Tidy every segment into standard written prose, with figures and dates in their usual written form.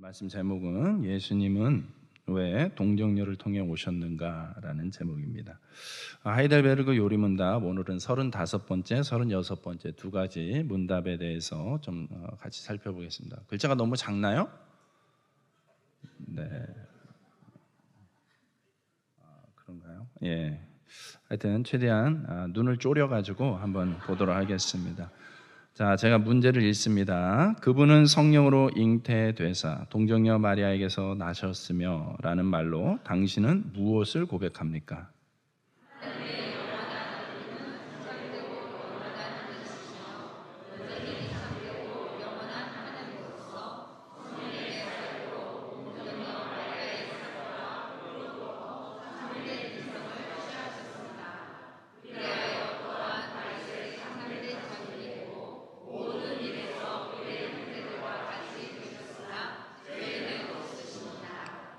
말씀 제목은 예수님은 왜 동정녀를 통해 오셨는가라는 제목입니다. 하이델베르그 요리문답 오늘은 35번째, 36번째 두 가지 문답에 대해서 좀 같이 살펴보겠습니다. 글자가 너무 작나요? 네. 그런가요? 예. 하여튼 최대한 눈을 졸여가지고 한번 보도록 하겠습니다. 자, 제가 문제를 읽습니다. 그분은 성령으로 잉태되사 동정녀 마리아에게서 나셨으며 라는 말로 당신은 무엇을 고백합니까?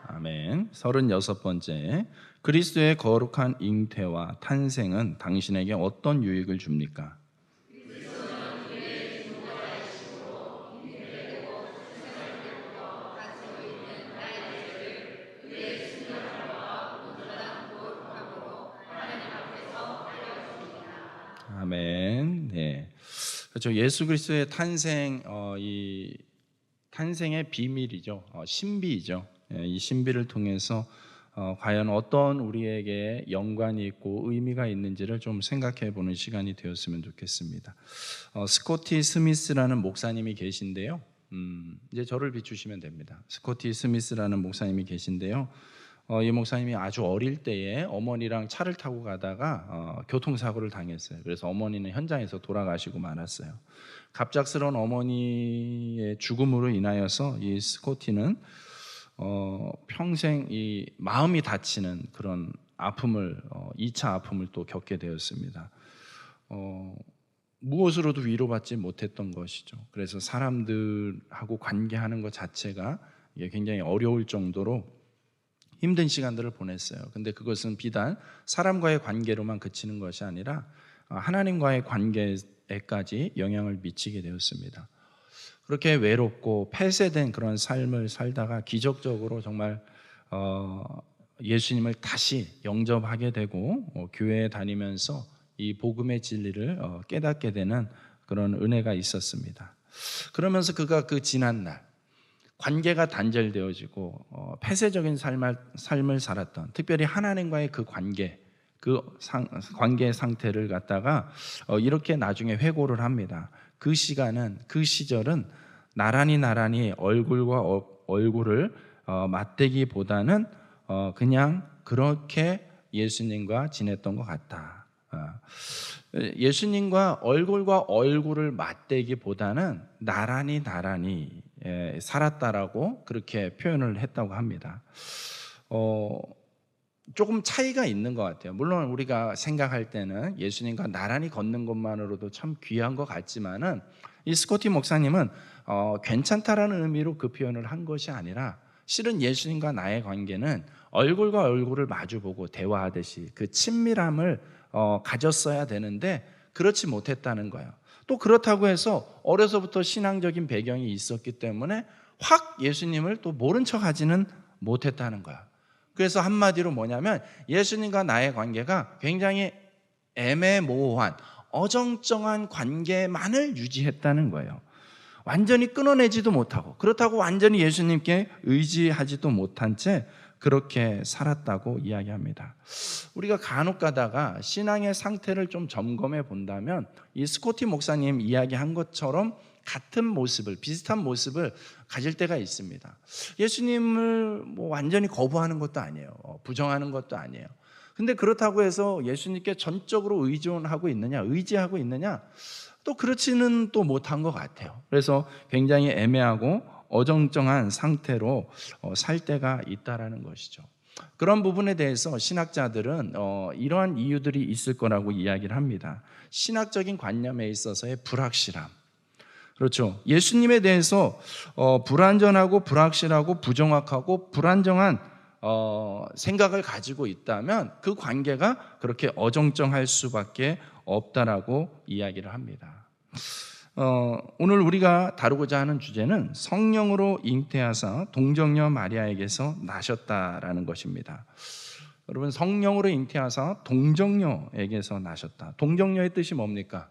아멘. 36번째. 그리스도의 거룩한 잉태와 탄생은 당신에게 어떤 유익을 줍니까? 아멘. 네. 그렇죠. 예수 그리스도의 탄생, 이 탄생의 비밀이죠. 신비이죠. 이 신비를 통해서 과연 어떤 우리에게 연관이 있고 의미가 있는지를 좀 생각해 보는 시간이 되었으면 좋겠습니다. 스코티 스미스라는 목사님이 계신데요. 이제 저를 비추시면 됩니다. 스코티 스미스라는 목사님이 계신데요. 이 목사님이 아주 어릴 때에 어머니랑 차를 타고 가다가 교통사고를 당했어요. 그래서 어머니는 현장에서 돌아가시고 말았어요. 갑작스러운 어머니의 죽음으로 인하여서 이 스코티는 평생 이 마음이 다치는 그런 아픔을 2차 아픔을 또 겪게 되었습니다. 무엇으로도 위로받지 못했던 것이죠. 그래서 사람들하고 관계하는 것 자체가 이게 굉장히 어려울 정도로 힘든 시간들을 보냈어요. 근데 그것은 비단 사람과의 관계로만 그치는 것이 아니라 하나님과의 관계에까지 영향을 미치게 되었습니다. 그렇게 외롭고 폐쇄된 그런 삶을 살다가 기적적으로 정말 예수님을 다시 영접하게 되고 교회에 다니면서 이 복음의 진리를 깨닫게 되는 그런 은혜가 있었습니다. 그러면서 그가 그 지난 날 관계가 단절되어지고 폐쇄적인 삶을 살았던, 특별히 하나님과의 그 관계, 관계의 상태를 갖다가 이렇게 나중에 회고를 합니다. 그 시절은 나란히 얼굴과 얼굴을 맞대기보다는 그냥 그렇게 예수님과 지냈던 것 같다. 예수님과 얼굴과 얼굴을 맞대기보다는 나란히 살았다라고 그렇게 표현을 했다고 합니다. 조금 차이가 있는 것 같아요. 물론 우리가 생각할 때는 예수님과 나란히 걷는 것만으로도 참 귀한 것 같지만은 이 스코티 목사님은 괜찮다라는 의미로 그 표현을 한 것이 아니라 실은 예수님과 나의 관계는 얼굴과 얼굴을 마주보고 대화하듯이 그 친밀함을 가졌어야 되는데 그렇지 못했다는 거예요. 또 그렇다고 해서 어려서부터 신앙적인 배경이 있었기 때문에 확 예수님을 또 모른 척하지는 못했다는 거야. 그래서 한마디로 뭐냐면 예수님과 나의 관계가 굉장히 애매모호한 어정쩡한 관계만을 유지했다는 거예요. 완전히 끊어내지도 못하고 그렇다고 완전히 예수님께 의지하지도 못한 채 그렇게 살았다고 이야기합니다. 우리가 간혹 가다가 신앙의 상태를 좀 점검해 본다면 이 스코티 목사님 이야기한 것처럼 비슷한 모습을 가질 때가 있습니다. 예수님을 완전히 거부하는 것도 아니에요. 부정하는 것도 아니에요. 근데 그렇다고 해서 예수님께 전적으로 의지하고 있느냐? 또 그렇지는 또 못한 것 같아요. 그래서 굉장히 애매하고 어정쩡한 상태로 살 때가 있다라는 것이죠. 그런 부분에 대해서 신학자들은 이러한 이유들이 있을 거라고 이야기를 합니다. 신학적인 관념에 있어서의 불확실함. 그렇죠. 예수님에 대해서 불완전하고 불확실하고 부정확하고 불안정한 생각을 가지고 있다면 그 관계가 그렇게 어정쩡할 수밖에 없다라고 이야기를 합니다. 오늘 우리가 다루고자 하는 주제는 성령으로 잉태하사 동정녀 마리아에게서 나셨다라는 것입니다. 여러분, 성령으로 잉태하사 동정녀에게서 나셨다. 동정녀의 뜻이 뭡니까?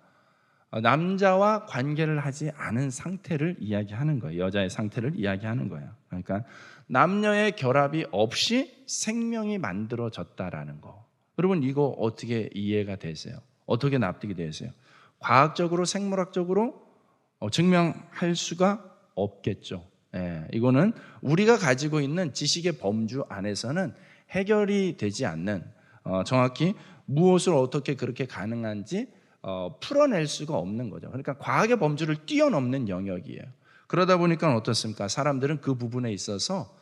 남자와 관계를 하지 않은 상태를 이야기하는 거예요. 여자의 상태를 이야기하는 거예요. 그러니까 남녀의 결합이 없이 생명이 만들어졌다라는 거. 여러분, 이거 어떻게 이해가 되세요? 어떻게 납득이 되세요? 과학적으로, 생물학적으로 증명할 수가 없겠죠. 이거는 우리가 가지고 있는 지식의 범주 안에서는 해결이 되지 않는, 정확히 무엇을 어떻게 그렇게 가능한지 풀어낼 수가 없는 거죠. 그러니까 과학의 범주를 뛰어넘는 영역이에요. 그러다 보니까 어떻습니까? 사람들은 그 부분에 있어서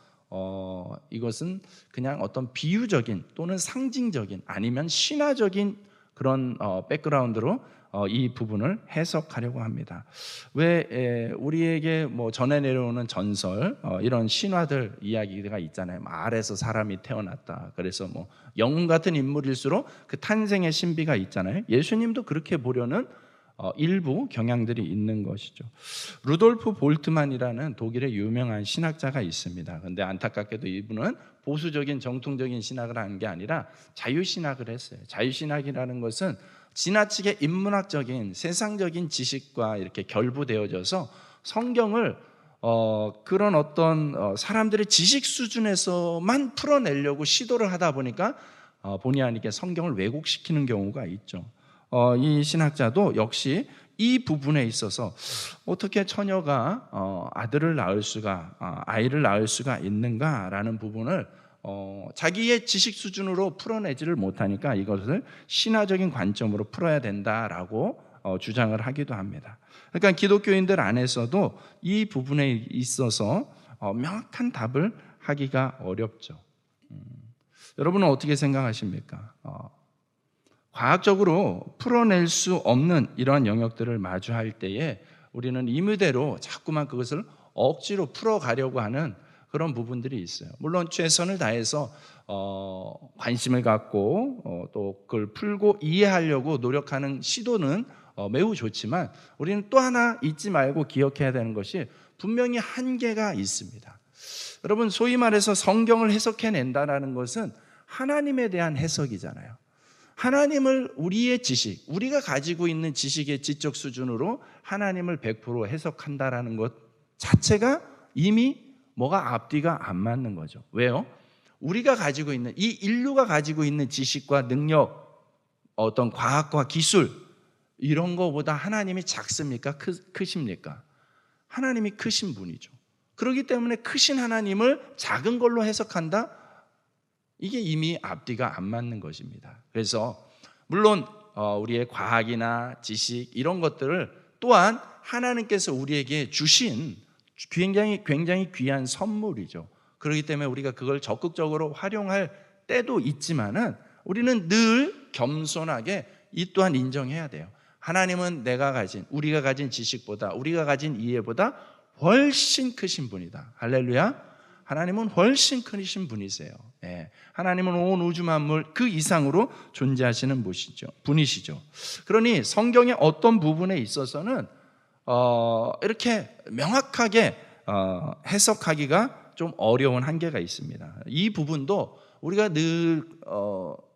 이것은 그냥 어떤 비유적인 또는 상징적인 아니면 신화적인 그런 백그라운드로 이 부분을 해석하려고 합니다. 왜 우리에게 뭐 전해 내려오는 전설, 이런 신화들 이야기가 있잖아요. 알에서 사람이 태어났다. 그래서 뭐 영웅 같은 인물일수록 그 탄생의 신비가 있잖아요. 예수님도 그렇게 보려는 일부 경향들이 있는 것이죠. 루돌프 볼트만이라는 독일의 유명한 신학자가 있습니다. 그런데 안타깝게도 이분은 보수적인 정통적인 신학을 한 게 아니라 자유신학을 했어요. 자유신학이라는 것은 지나치게 인문학적인 세상적인 지식과 이렇게 결부되어져서 성경을 그런 어떤 사람들의 지식 수준에서만 풀어내려고 시도를 하다 보니까 본의 아니게 성경을 왜곡시키는 경우가 있죠. 이 신학자도 역시 이 부분에 있어서 어떻게 처녀가 아이를 낳을 수가 있는가라는 부분을 자기의 지식 수준으로 풀어내지를 못하니까 이것을 신화적인 관점으로 풀어야 된다라고 주장을 하기도 합니다. 그러니까 기독교인들 안에서도 이 부분에 있어서 명확한 답을 하기가 어렵죠. 여러분은 어떻게 생각하십니까? 과학적으로 풀어낼 수 없는 이러한 영역들을 마주할 때에 우리는 임의대로 자꾸만 그것을 억지로 풀어가려고 하는 그런 부분들이 있어요. 물론 최선을 다해서 관심을 갖고 또 그걸 풀고 이해하려고 노력하는 시도는 매우 좋지만 우리는 또 하나 잊지 말고 기억해야 되는 것이 분명히 한계가 있습니다. 여러분, 소위 말해서 성경을 해석해낸다는 것은 하나님에 대한 해석이잖아요. 하나님을 우리의 지식, 우리가 가지고 있는 지식의 지적 수준으로 하나님을 100% 해석한다라는 것 자체가 이미 뭐가 앞뒤가 안 맞는 거죠. 왜요? 우리가 가지고 있는, 이 인류가 가지고 있는 지식과 능력, 어떤 과학과 기술, 이런 거보다 하나님이 작습니까? 크십니까? 하나님이 크신 분이죠. 그렇기 때문에 크신 하나님을 작은 걸로 해석한다? 이게 이미 앞뒤가 안 맞는 것입니다. 그래서 물론 우리의 과학이나 지식 이런 것들을 또한 하나님께서 우리에게 주신 굉장히 귀한 선물이죠. 그렇기 때문에 우리가 그걸 적극적으로 활용할 때도 있지만은 우리는 늘 겸손하게 이 또한 인정해야 돼요. 하나님은 우리가 가진 지식보다, 우리가 가진 이해보다 훨씬 크신 분이다. 할렐루야. 하나님은 훨씬 크신 분이세요. 하나님은 온 우주 만물 그 이상으로 존재하시는 분이시죠. 그러니 성경의 어떤 부분에 있어서는 이렇게 명확하게 해석하기가 좀 어려운 한계가 있습니다. 이 부분도 우리가 늘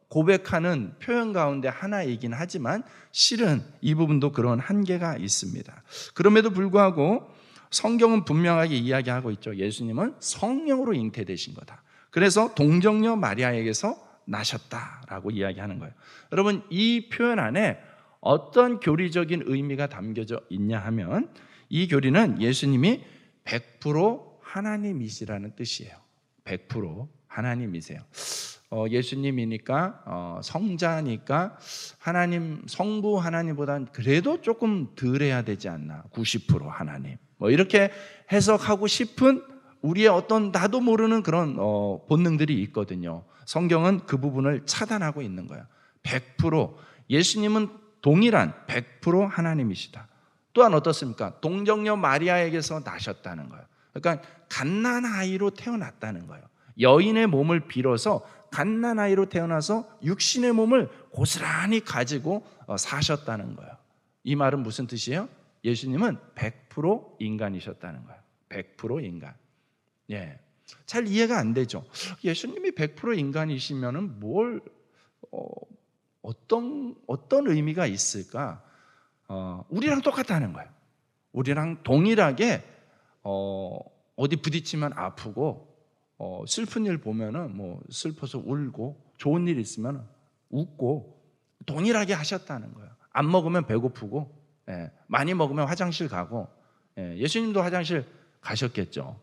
고백하는 표현 가운데 하나이긴 하지만 실은 이 부분도 그런 한계가 있습니다. 그럼에도 불구하고 성경은 분명하게 이야기하고 있죠. 예수님은 성령으로 잉태되신 거다. 그래서 동정녀 마리아에게서 나셨다라고 이야기하는 거예요. 여러분, 이 표현 안에 어떤 교리적인 의미가 담겨져 있냐 하면 이 교리는 예수님이 100% 하나님이시라는 뜻이에요. 100% 하나님이세요. 예수님이니까 성자니까 성부 하나님보다는 그래도 조금 덜 해야 되지 않나. 90% 하나님. 이렇게 해석하고 싶은 우리의 어떤 나도 모르는 그런 본능들이 있거든요. 성경은 그 부분을 차단하고 있는 거예요. 100% 예수님은 동일한 100% 하나님이시다. 또한 어떻습니까? 동정녀 마리아에게서 나셨다는 거예요. 그러니까 갓난아이로 태어났다는 거예요. 여인의 몸을 빌어서 갓난아이로 태어나서 육신의 몸을 고스란히 가지고 사셨다는 거예요. 이 말은 무슨 뜻이에요? 예수님은 100% 인간이셨다는 거예요. 100% 인간. 예. 잘 이해가 안 되죠. 예수님이 100% 인간이시면은 어떤 의미가 있을까? 우리랑 똑같다는 거예요. 우리랑 동일하게 어디 부딪히면 아프고 슬픈 일 보면은 뭐 슬퍼서 울고 좋은 일 있으면 웃고 동일하게 하셨다는 거예요. 안 먹으면 배고프고 많이 먹으면 화장실 가고 예수님도 화장실 가셨겠죠.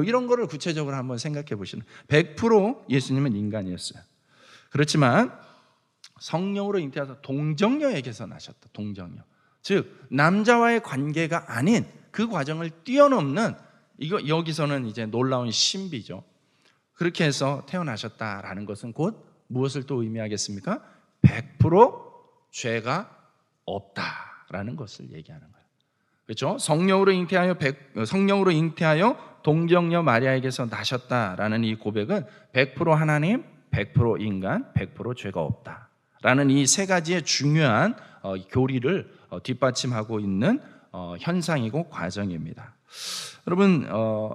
이런 거를 구체적으로 한번 생각해 보시면 100% 예수님은 인간이었어요. 그렇지만 성령으로 잉태하셔서 동정녀에게서 나셨다. 동정녀. 즉 남자와의 관계가 아닌 그 과정을 뛰어넘는 여기서는 이제 놀라운 신비죠. 그렇게 해서 태어나셨다라는 것은 곧 무엇을 또 의미하겠습니까? 100% 죄가 없다라는 것을 얘기하는 거예요. 그렇죠? 성령으로 잉태하여 동정녀 마리아에게서 나셨다라는 이 고백은 100% 하나님, 100% 인간, 100% 죄가 없다라는 이 세 가지의 중요한 교리를 뒷받침하고 있는 현상이고 과정입니다. 여러분,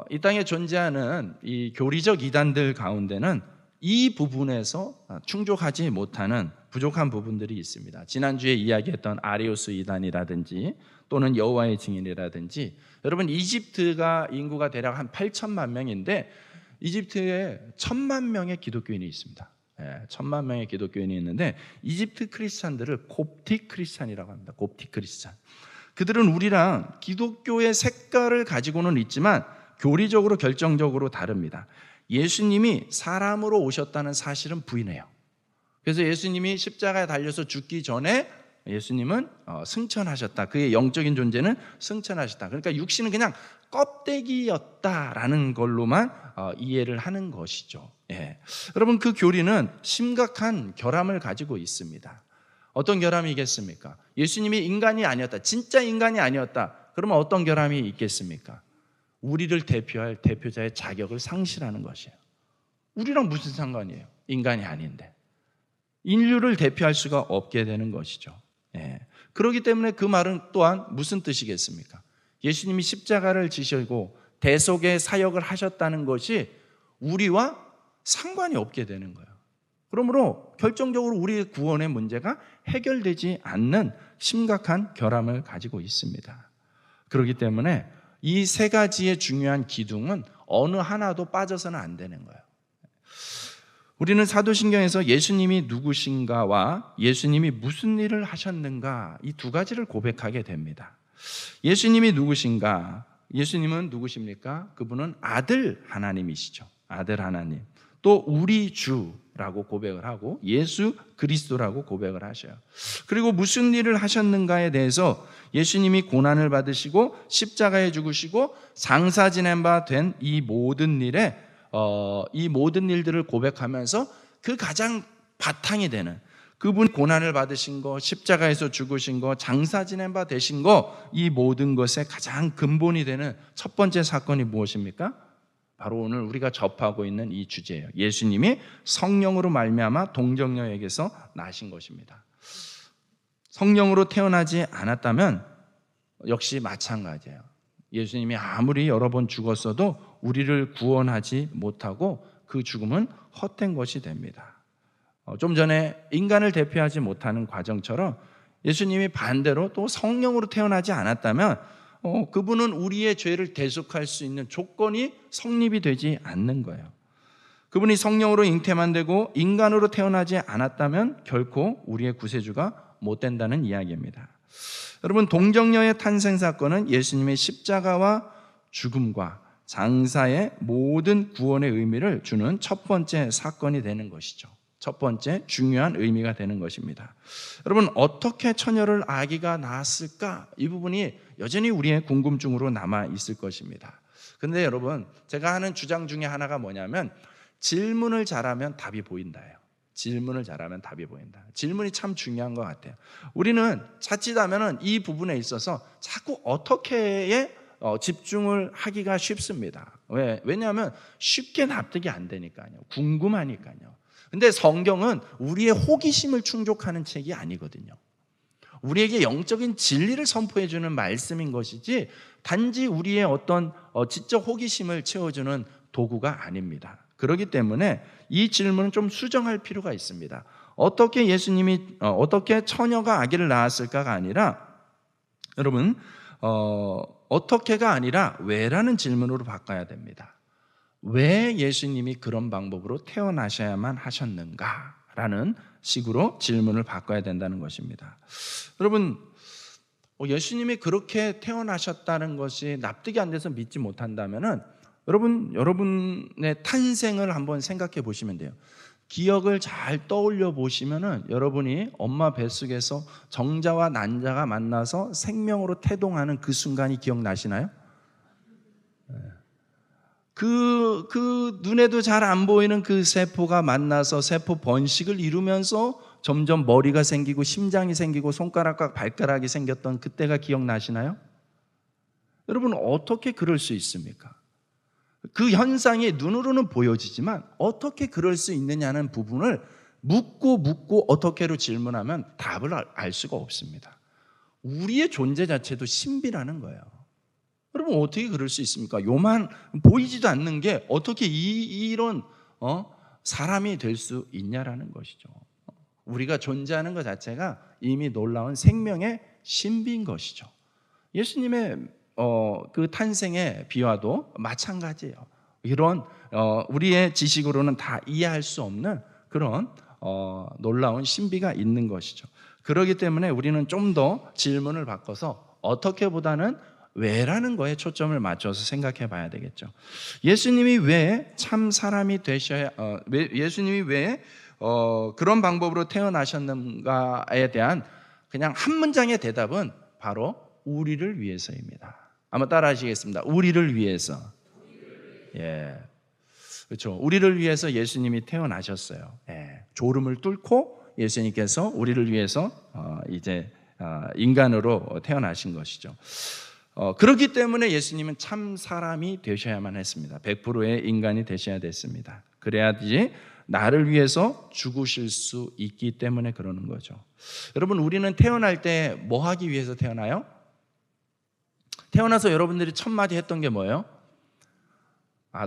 이 땅에 존재하는 이 교리적 이단들 가운데는 이 부분에서 충족하지 못하는 부족한 부분들이 있습니다. 지난주에 이야기했던 아리우스 이단이라든지 또는 여호와의 증인이라든지, 여러분 이집트가 인구가 대략 한 8천만 명인데 이집트에 1,000만 명의 기독교인이 있습니다. 1,000만 명의 기독교인이 있는데 이집트 크리스찬들을 곱틱 크리스찬이라고 합니다. 곱틱 크리스찬. 그들은 우리랑 기독교의 색깔을 가지고는 있지만 교리적으로 결정적으로 다릅니다. 예수님이 사람으로 오셨다는 사실은 부인해요. 그래서 예수님이 십자가에 달려서 죽기 전에 예수님은 승천하셨다. 그의 영적인 존재는 승천하셨다. 그러니까 육신은 그냥 껍데기였다라는 걸로만 이해를 하는 것이죠. 여러분, 그 교리는 심각한 결함을 가지고 있습니다. 어떤 결함이겠습니까? 예수님이 인간이 아니었다, 진짜 인간이 아니었다. 그러면 어떤 결함이 있겠습니까? 우리를 대표할 대표자의 자격을 상실하는 것이에요. 우리랑 무슨 상관이에요? 인간이 아닌데. 인류를 대표할 수가 없게 되는 것이죠. 그렇기 때문에 그 말은 또한 무슨 뜻이겠습니까? 예수님이 십자가를 지시고 대속의 사역을 하셨다는 것이 우리와 상관이 없게 되는 거예요. 그러므로 결정적으로 우리의 구원의 문제가 해결되지 않는 심각한 결함을 가지고 있습니다. 그렇기 때문에 이 세 가지의 중요한 기둥은 어느 하나도 빠져서는 안 되는 거예요. 우리는 사도신경에서 예수님이 누구신가와 예수님이 무슨 일을 하셨는가, 이 두 가지를 고백하게 됩니다. 예수님이 누구신가? 예수님은 누구십니까? 그분은 아들 하나님이시죠. 아들 하나님. 또 우리 주라고 고백을 하고 예수 그리스도라고 고백을 하셔요. 그리고 무슨 일을 하셨는가에 대해서 예수님이 고난을 받으시고 십자가에 죽으시고 장사 지낸 바 된 이 모든 일들을 고백하면서 그 가장 바탕이 되는, 그분이 고난을 받으신 거, 십자가에서 죽으신 거, 장사 지낸 바 되신 거, 이 모든 것의 가장 근본이 되는 첫 번째 사건이 무엇입니까? 바로 오늘 우리가 접하고 있는 이 주제예요. 예수님이 성령으로 말미암아 동정녀에게서 나신 것입니다. 성령으로 태어나지 않았다면 역시 마찬가지예요. 예수님이 아무리 여러 번 죽었어도 우리를 구원하지 못하고 그 죽음은 헛된 것이 됩니다. 좀 전에 인간을 대표하지 못하는 과정처럼 예수님이 반대로 또 성령으로 태어나지 않았다면 그분은 우리의 죄를 대속할 수 있는 조건이 성립이 되지 않는 거예요. 그분이 성령으로 잉태만 되고 인간으로 태어나지 않았다면 결코 우리의 구세주가 못 된다는 이야기입니다. 여러분, 동정녀의 탄생 사건은 예수님의 십자가와 죽음과 장사의 모든 구원의 의미를 주는 첫 번째 사건이 되는 것이죠. 첫 번째 중요한 의미가 되는 것입니다. 여러분, 어떻게 처녀를 아기가 낳았을까? 이 부분이 여전히 우리의 궁금증으로 남아 있을 것입니다. 그런데 여러분, 제가 하는 주장 중에 하나가 뭐냐면 질문을 잘하면 답이 보인다예요. 질문을 잘하면 답이 보인다. 질문이 참 중요한 것 같아요. 우리는 자칫하면 이 부분에 있어서 자꾸 어떻게에 집중을 하기가 쉽습니다. 왜냐하면 쉽게 납득이 안 되니까요. 궁금하니까요. 근데 성경은 우리의 호기심을 충족하는 책이 아니거든요. 우리에게 영적인 진리를 선포해 주는 말씀인 것이지 단지 우리의 어떤 지적 호기심을 채워주는 도구가 아닙니다. 그렇기 때문에 이 질문은 좀 수정할 필요가 있습니다. 어떻게 예수님이 어떻게 처녀가 아기를 낳았을까가 아니라 여러분 어떻게가 아니라 왜라는 질문으로 바꿔야 됩니다. 왜 예수님이 그런 방법으로 태어나셔야만 하셨는가라는 식으로 질문을 바꿔야 된다는 것입니다. 여러분 예수님이 그렇게 태어나셨다는 것이 납득이 안 돼서 믿지 못한다면은 여러분의 탄생을 한번 생각해 보시면 돼요. 기억을 잘 떠올려 보시면은 여러분이 엄마 뱃속에서 정자와 난자가 만나서 생명으로 태동하는 그 순간이 기억나시나요? 그 눈에도 잘 안 보이는 그 세포가 만나서 세포 번식을 이루면서 점점 머리가 생기고 심장이 생기고 손가락과 발가락이 생겼던 그때가 기억나시나요? 여러분 어떻게 그럴 수 있습니까? 그 현상이 눈으로는 보여지지만 어떻게 그럴 수 있느냐는 부분을 묻고 어떻게로 질문하면 답을 알 수가 없습니다. 우리의 존재 자체도 신비라는 거예요. 여러분 어떻게 그럴 수 있습니까? 요만 보이지도 않는 게 어떻게 이런 사람이 될 수 있냐라는 것이죠. 우리가 존재하는 것 자체가 이미 놀라운 생명의 신비인 것이죠. 예수님의 그 탄생의 비화도 마찬가지예요. 이런 우리의 지식으로는 다 이해할 수 없는 그런 놀라운 신비가 있는 것이죠. 그렇기 때문에 우리는 좀 더 질문을 바꿔서 어떻게보다는 왜라는 거에 초점을 맞춰서 생각해 봐야 되겠죠. 예수님이 왜 참 사람이 예수님이 왜 그런 방법으로 태어나셨는가에 대한 그냥 한 문장의 대답은 바로 우리를 위해서입니다. 한번 따라 하시겠습니다. 우리를 위해서. 예. 그렇죠. 우리를 위해서 예수님이 태어나셨어요. 예. 졸음을 뚫고 예수님께서 우리를 위해서 이제 인간으로 태어나신 것이죠. 그렇기 때문에 예수님은 참 사람이 되셔야만 했습니다. 100%의 인간이 되셔야 됐습니다. 그래야지 나를 위해서 죽으실 수 있기 때문에 그러는 거죠. 여러분 우리는 태어날 때 뭐 하기 위해서 태어나요? 태어나서 여러분들이 첫 마디 했던 게 뭐예요?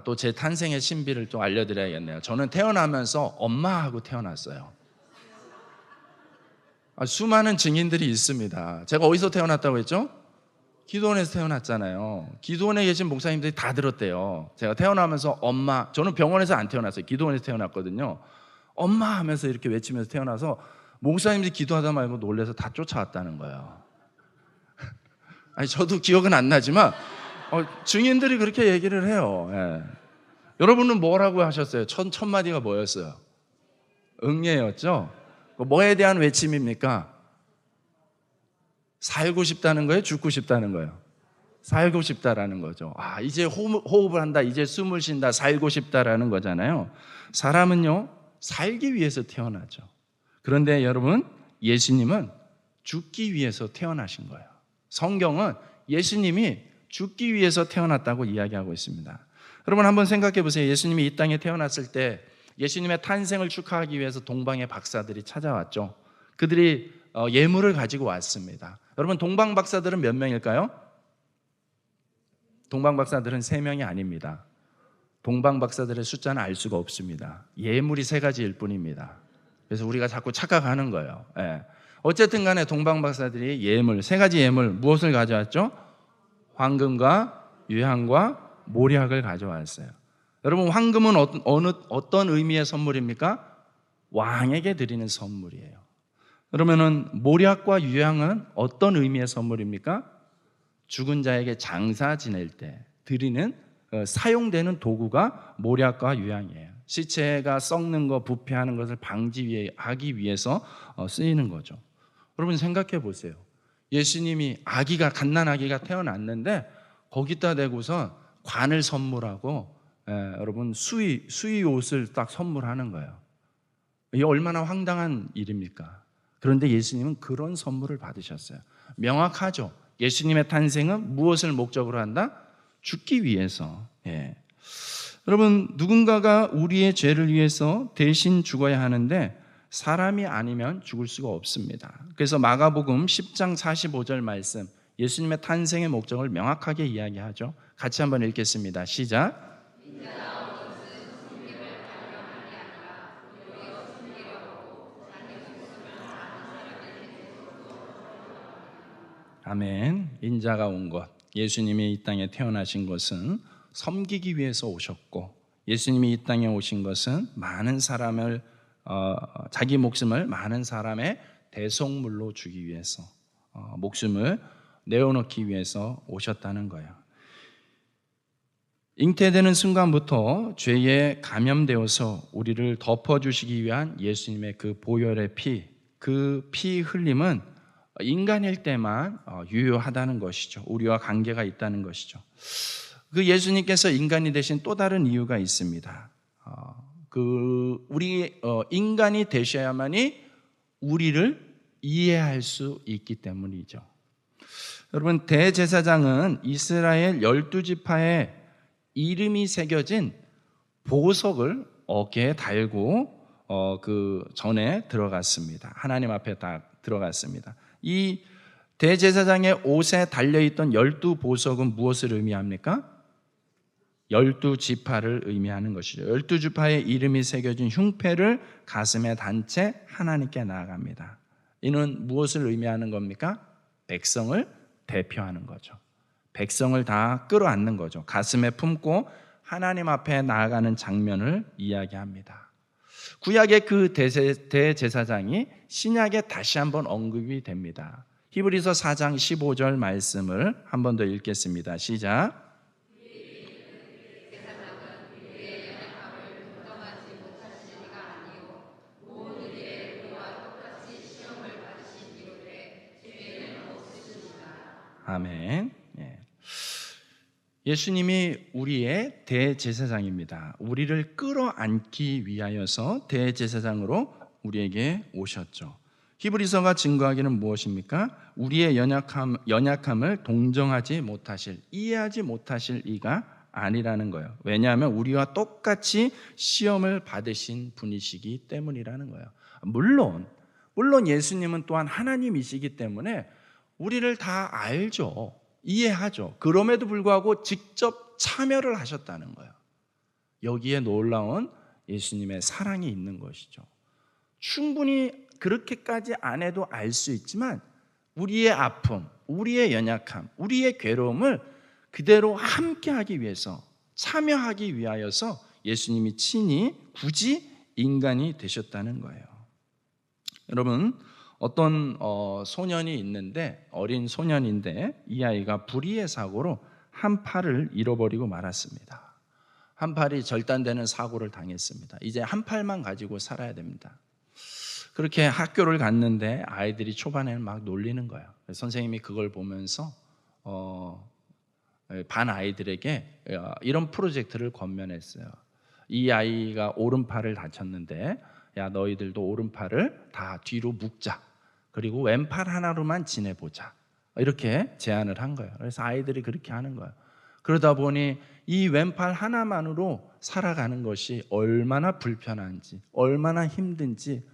또 제 탄생의 신비를 좀 알려드려야겠네요. 저는 태어나면서 엄마하고 태어났어요. 수많은 증인들이 있습니다. 제가 어디서 태어났다고 했죠? 기도원에서 태어났잖아요. 기도원에 계신 목사님들이 다 들었대요. 제가 태어나면서 엄마, 저는 병원에서 안 태어났어요. 기도원에서 태어났거든요. 엄마 하면서 이렇게 외치면서 태어나서 목사님들이 기도하다 말고 놀래서 다 쫓아왔다는 거예요. 저도 기억은 안 나지만 증인들이 그렇게 얘기를 해요. 예. 여러분은 뭐라고 하셨어요? 첫 마디가 뭐였어요? 응예였죠? 뭐에 대한 외침입니까? 살고 싶다는 거예요? 죽고 싶다는 거예요? 살고 싶다라는 거죠. 이제 호흡을 한다, 이제 숨을 쉰다, 살고 싶다라는 거잖아요. 사람은요 살기 위해서 태어나죠. 그런데 여러분 예수님은 죽기 위해서 태어나신 거예요. 성경은 예수님이 죽기 위해서 태어났다고 이야기하고 있습니다. 여러분 한번 생각해 보세요. 예수님이 이 땅에 태어났을 때 예수님의 탄생을 축하하기 위해서 동방의 박사들이 찾아왔죠. 그들이 예물을 가지고 왔습니다. 여러분 동방 박사들은 몇 명일까요? 동방 박사들은 3명이 아닙니다. 동방 박사들의 숫자는 알 수가 없습니다. 예물이 3가지일 뿐입니다. 그래서 우리가 자꾸 착각하는 거예요. 어쨌든 간에 동방 박사들이 예물, 3가지 예물 무엇을 가져왔죠? 황금과 유향과 모략을 가져왔어요. 여러분 황금은 어떤 의미의 선물입니까? 왕에게 드리는 선물이에요. 그러면은 모략과 유향은 어떤 의미의 선물입니까? 죽은 자에게 장사 지낼 때 드리는 사용되는 도구가 모략과 유향이에요. 시체가 썩는 거, 부패하는 것을 방지하기 위해서 쓰이는 거죠. 여러분 생각해 보세요. 예수님이 갓난 아기가 태어났는데 거기다 대고서 관을 선물하고 여러분 수의 옷을 딱 선물하는 거예요. 이게 얼마나 황당한 일입니까? 그런데 예수님은 그런 선물을 받으셨어요. 명확하죠. 예수님의 탄생은 무엇을 목적으로 한다? 죽기 위해서. 여러분 누군가가 우리의 죄를 위해서 대신 죽어야 하는데 사람이 아니면 죽을 수가 없습니다. 그래서 마가복음 10장 45절 말씀, 예수님의 탄생의 목적을 명확하게 이야기하죠. 같이 한번 읽겠습니다. 시작. 아멘. 인자가 온 것, 예수님이 이 땅에 태어나신 것은 섬기기 위해서 오셨고, 예수님이 이 땅에 오신 것은 많은 사람을 자기 목숨을 많은 사람의 대속물로 주기 위해서, 목숨을 내어놓기 위해서 오셨다는 거예요. 잉태되는 순간부터 죄에 감염되어서 우리를 덮어주시기 위한 예수님의 그 보혈의 피, 그 피 흘림은 인간일 때만 유효하다는 것이죠. 우리와 관계가 있다는 것이죠. 그 예수님께서 인간이 되신 또 다른 이유가 있습니다. 우리 인간이 되셔야만이 우리를 이해할 수 있기 때문이죠. 여러분, 대제사장은 이스라엘 12지파의 이름이 새겨진 보석을 어깨에 달고 그 전에 들어갔습니다. 하나님 앞에 다 들어갔습니다. 이 대제사장의 옷에 달려있던 12보석은 무엇을 의미합니까? 12지파를 의미하는 것이죠. 12지파의 이름이 새겨진 흉패를 가슴에 단 채 하나님께 나아갑니다. 이는 무엇을 의미하는 겁니까? 백성을 대표하는 거죠. 백성을 다 끌어안는 거죠. 가슴에 품고 하나님 앞에 나아가는 장면을 이야기합니다. 구약의 그 대제사장이 신약에 다시 한번 언급이 됩니다. 히브리서 4장 15절 말씀을 한 번 더 읽겠습니다. 시작. 아멘. 예수님이 우리의 대제사장입니다. 우리를 끌어안기 위하여서 대제사장으로 우리에게 오셨죠. 히브리서가 증거하기는 무엇입니까? 우리의 연약함을 동정하지 못하실, 이해하지 못하실 이가 아니라는 거예요. 왜냐하면 우리와 똑같이 시험을 받으신 분이시기 때문이라는 거예요. 물론 예수님은 또한 하나님이시기 때문에 우리를 다 알죠. 이해하죠. 그럼에도 불구하고 직접 참여를 하셨다는 거예요. 여기에 놀라운 예수님의 사랑이 있는 것이죠. 충분히 그렇게까지 안 해도 알 수 있지만 우리의 아픔, 우리의 연약함, 우리의 괴로움을 그대로 함께하기 위해서, 참여하기 위하여서 예수님이 친히 굳이 인간이 되셨다는 거예요. 여러분, 어떤 소년이 있는데, 어린 소년인데 이 아이가 불의의 사고로 한 팔을 잃어버리고 말았습니다. 한 팔이 절단되는 사고를 당했습니다. 이제 한 팔만 가지고 살아야 됩니다. 그렇게 학교를 갔는데 아이들이 초반에는 막 놀리는 거예요. 선생님이 그걸 보면서 반 아이들에게 이런 프로젝트를 권면했어요. 이 아이가 오른팔을 다쳤는데, 야, 너희들도 오른팔을 다 뒤로 묶자. 그리고 왼팔 하나로만 지내보자. 이렇게 제안을 한 거예요. 그래서 아이들이 그렇게 하는 거예요. 그러다 보니 이 왼팔 하나만으로 살아가는 것이 얼마나 불편한지, 얼마나 힘든지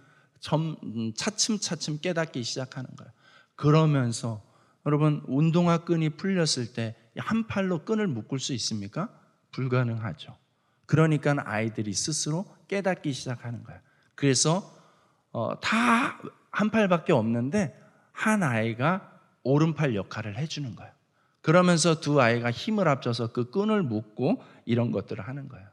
차츰차츰 깨닫기 시작하는 거예요. 그러면서 여러분, 운동화 끈이 풀렸을 때 한 팔로 끈을 묶을 수 있습니까? 불가능하죠. 그러니까 아이들이 스스로 깨닫기 시작하는 거예요. 그래서 다 한 팔밖에 없는데 한 아이가 오른팔 역할을 해주는 거예요. 그러면서 두 아이가 힘을 합쳐서 그 끈을 묶고 이런 것들을 하는 거예요.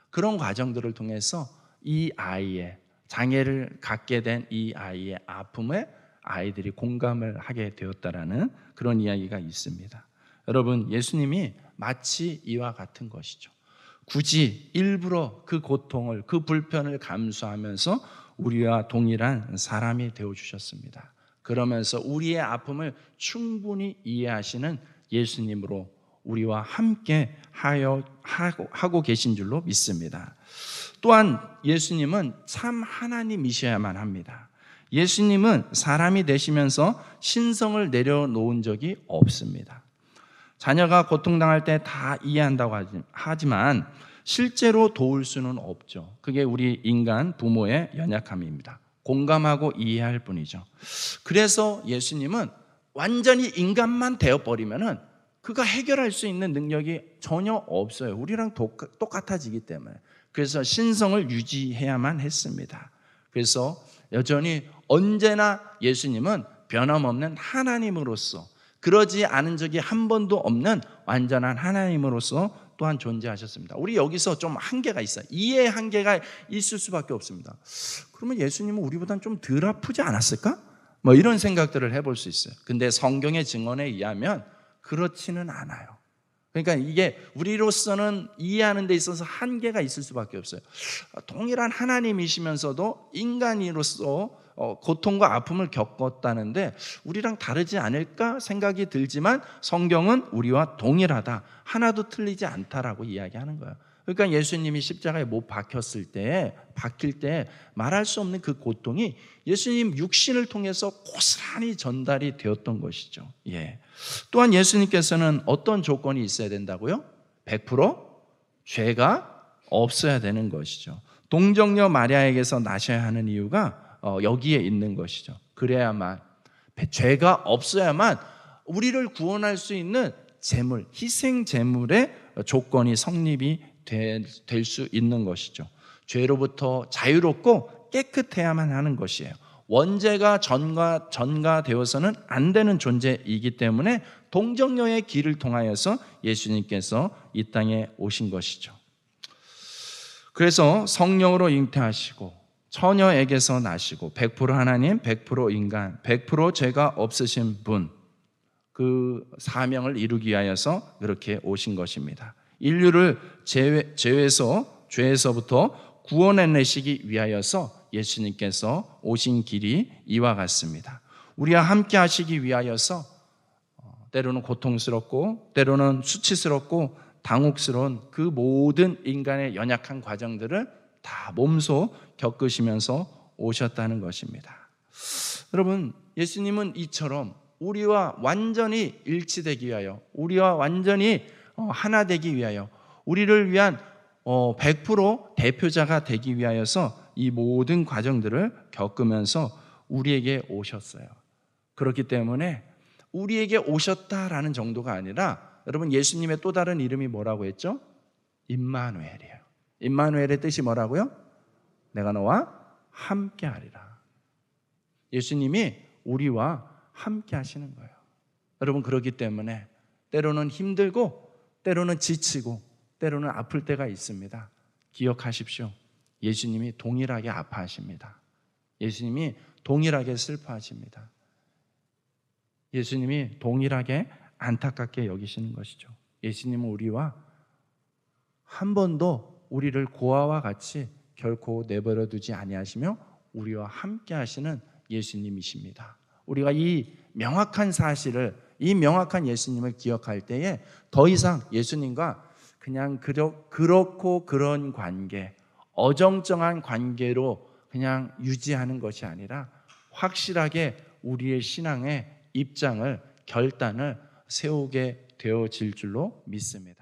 그런 과정들을 통해서 이 아이의 장애를 갖게 된 이 아이의 아픔에 아이들이 공감을 하게 되었다라는 그런 이야기가 있습니다. 여러분, 예수님이 마치 이와 같은 것이죠. 굳이 일부러 그 고통을, 그 불편을 감수하면서 우리와 동일한 사람이 되어주셨습니다. 그러면서 우리의 아픔을 충분히 이해하시는 예수님으로 우리와 함께 하고 계신 줄로 믿습니다. 또한 예수님은 참 하나님이셔야만 합니다. 예수님은 사람이 되시면서 신성을 내려놓은 적이 없습니다. 자녀가 고통당할 때 다 이해한다고 하지만 실제로 도울 수는 없죠. 그게 우리 인간 부모의 연약함입니다. 공감하고 이해할 뿐이죠. 그래서 예수님은 완전히 인간만 되어버리면은 그가 해결할 수 있는 능력이 전혀 없어요. 우리랑 똑같아지기 때문에. 그래서 신성을 유지해야만 했습니다. 그래서 여전히 언제나 예수님은 변함없는 하나님으로서, 그러지 않은 적이 한 번도 없는 완전한 하나님으로서 또한 존재하셨습니다. 우리 여기서 좀 한계가 있어요. 이해의 한계가 있을 수밖에 없습니다. 그러면 예수님은 우리보다는 좀 덜 아프지 않았을까? 뭐 이런 생각들을 해볼 수 있어요. 근데 성경의 증언에 의하면 그렇지는 않아요. 그러니까 이게 우리로서는 이해하는 데 있어서 한계가 있을 수밖에 없어요. 동일한 하나님이시면서도 인간으로서 고통과 아픔을 겪었다는데 우리랑 다르지 않을까 생각이 들지만 성경은 우리와 동일하다, 하나도 틀리지 않다라고 이야기하는 거예요. 그러니까 예수님이 십자가에 못 박힐 때 말할 수 없는 그 고통이 예수님 육신을 통해서 고스란히 전달이 되었던 것이죠. 예. 또한 예수님께서는 어떤 조건이 있어야 된다고요? 100% 죄가 없어야 되는 것이죠. 동정녀 마리아에게서 나셔야 하는 이유가 여기에 있는 것이죠. 그래야만, 죄가 없어야만 우리를 구원할 수 있는 제물, 희생 제물의 조건이 성립이 될 수 있는 것이죠. 죄로부터 자유롭고 깨끗해야만 하는 것이에요. 원죄가 전가되어서는 안 되는 존재이기 때문에 동정녀의 길을 통하여서 예수님께서 이 땅에 오신 것이죠. 그래서 성령으로 잉태하시고 처녀에게서 나시고 100% 하나님, 100% 인간, 100% 죄가 없으신 분, 그 사명을 이루기 위하여서 그렇게 오신 것입니다. 인류를 죄에서부터 구원해내시기 위하여서 예수님께서 오신 길이 이와 같습니다. 우리와 함께 하시기 위하여서 때로는 고통스럽고 때로는 수치스럽고 당혹스러운 그 모든 인간의 연약한 과정들을 다 몸소 겪으시면서 오셨다는 것입니다. 여러분, 예수님은 이처럼 우리와 완전히 일치되기 위하여, 우리와 완전히 하나 되기 위하여, 우리를 위한 100% 대표자가 되기 위하여서 이 모든 과정들을 겪으면서 우리에게 오셨어요. 그렇기 때문에 우리에게 오셨다라는 정도가 아니라, 여러분, 예수님의 또 다른 이름이 뭐라고 했죠? 임마누엘이에요. 임마누엘의 뜻이 뭐라고요? 내가 너와 함께 하리라. 예수님이 우리와 함께 하시는 거예요. 여러분, 그렇기 때문에 때로는 힘들고 때로는 지치고 때로는 아플 때가 있습니다. 기억하십시오. 예수님이 동일하게 아파하십니다. 예수님이 동일하게 슬퍼하십니다. 예수님이 동일하게 안타깝게 여기시는 것이죠. 예수님은 우리와 한 번도 우리를 고아와 같이 결코 내버려 두지 아니하시며 우리와 함께 하시는 예수님이십니다. 우리가 이 명확한 사실을, 이 명확한 예수님을 기억할 때에 더 이상 예수님과 그냥 그렇고 그런 관계, 어정쩡한 관계로 그냥 유지하는 것이 아니라 확실하게 우리의 신앙의 입장을, 결단을 세우게 되어질 줄로 믿습니다.